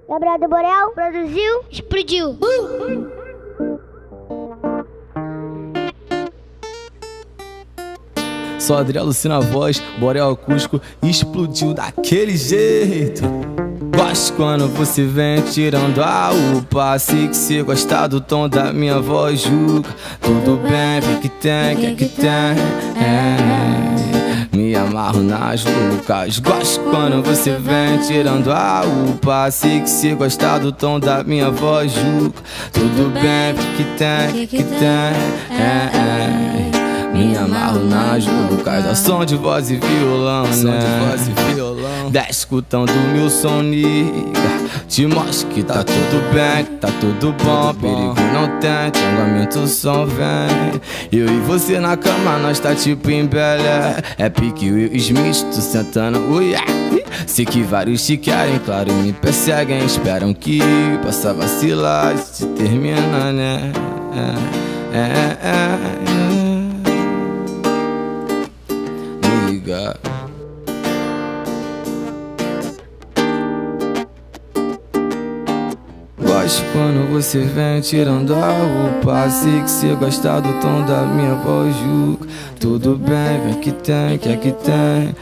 Gabriel do Borel produziu, explodiu. Só Adriel Lucina a voz, Borel acústico, explodiu daquele jeito. Gosto quando você vem tirando a upa. Sei que cê gosta do tom da minha voz, julga. Tudo bem, vem que tem, que tem. Me amarro nas loucas. Gosto quando você vem tirando a upa. Sei que cê gosta do tom da minha voz, julga. Tudo bem, vem que tem, que tem. Me amarro nas loucas. Ao som de voz e violão, né? Desce escutando meu som, nigga. Te mostro que tá tudo bem, que tá tudo bom. Perigo não tem, aumenta o som, vem. Eu e você na cama, nós tá tipo em Belé. É pique Will Smith, tu sentando, sei que vários te querem, claro, me perseguem. Esperam que possa vacilar, se termina, né? Liga. Gosto quando você vem tirando a roupa. Sei que cê gosta do tom da minha voz, julga. Tudo bem, vem que tem, que tem.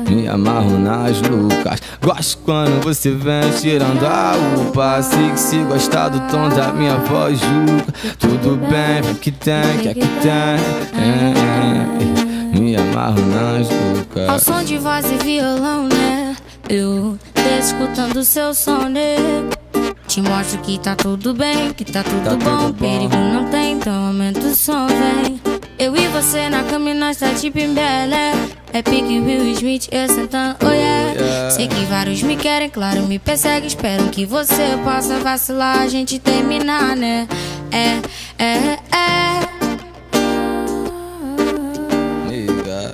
Me amarro nas loucas. Gosto quando você vem tirando a roupa. Sei que cê gosta do tom da minha voz, julga. Tudo bem, vem que tem, que tem. Me amarro nas loucas. Ao som de voz e violão, né? Eu desço escutando seu som, né? Te mostro que tá tudo bem, que tá tudo bom. Perigo não tem, então aumenta o som, vem. Eu e você na cama e nós tá tipo em Belé. É pique Will Smith, eu sentando, oh yeah. Sei que vários me querem, claro, me perseguem. Esperam que você possa vacilar, a gente terminar, né?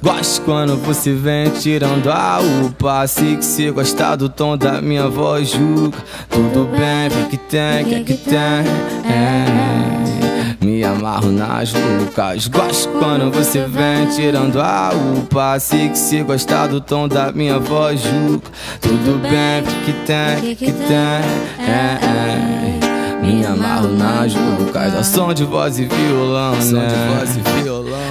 Gosto quando você vem tirando a upa. Sei que cê gosta do tom da minha voz, julga. Tudo bem, vem que tem, que tem. Me amarro nas loucas. Gosto quando você vem tirando a upa. Sei que cê gosta do tom da minha voz, julga. Tudo bem, vem que tem, que tem. Me amarro nas loucas. Ao som de voz e violão, né?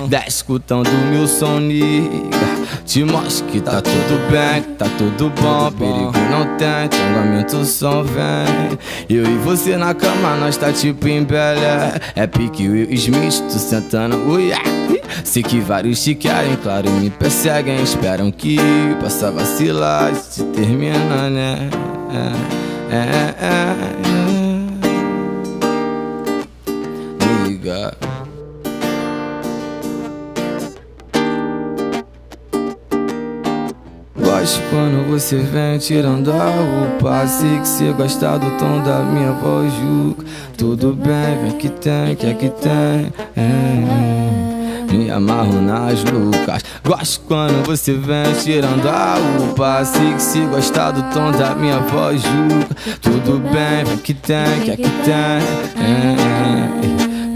Desce escutando meu som, nigga. Te mostro que tá tudo bem, que tá tudo bom. Perigo não tem, aumenta o som, vem. Eu e você na cama, nós tá tipo em Belé. É pique Will Smith, tu sentando, sei que vários te querem, claro, me perseguem. Esperam que possa vacilar, se termina, né? Liga. Gosto quando você vem tirando a roupa. Sei que cê gosta do tom da minha voz, julga. Tudo bem, vem que tem, que tem. Me amarro nas loucas. Gosto quando você vem tirando a roupa. Sei que cê gosta do tom da minha voz, julga. Tudo bem, vem que tem, que tem.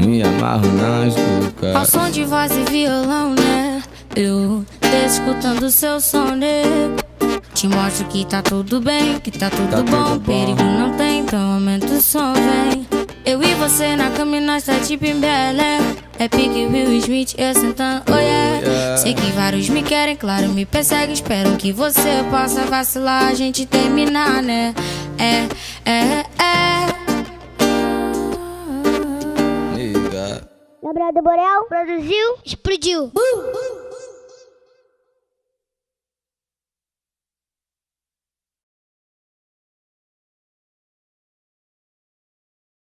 Me amarro nas loucas. Ao som de voz e violão, né? Eu desço escutando seu som, né? Te mostro que tá tudo bem, que tá tudo bom. Perigo não tem, então aumenta o som, vem. Eu e você na cama e nós tá tipo em Belé. É pique Will Smith, eu sentando, oh yeah. Sei que vários me querem, claro, me perseguem. Esperam que você possa vacilar, a gente terminar, né? Gabriel do Borel produziu, explodiu.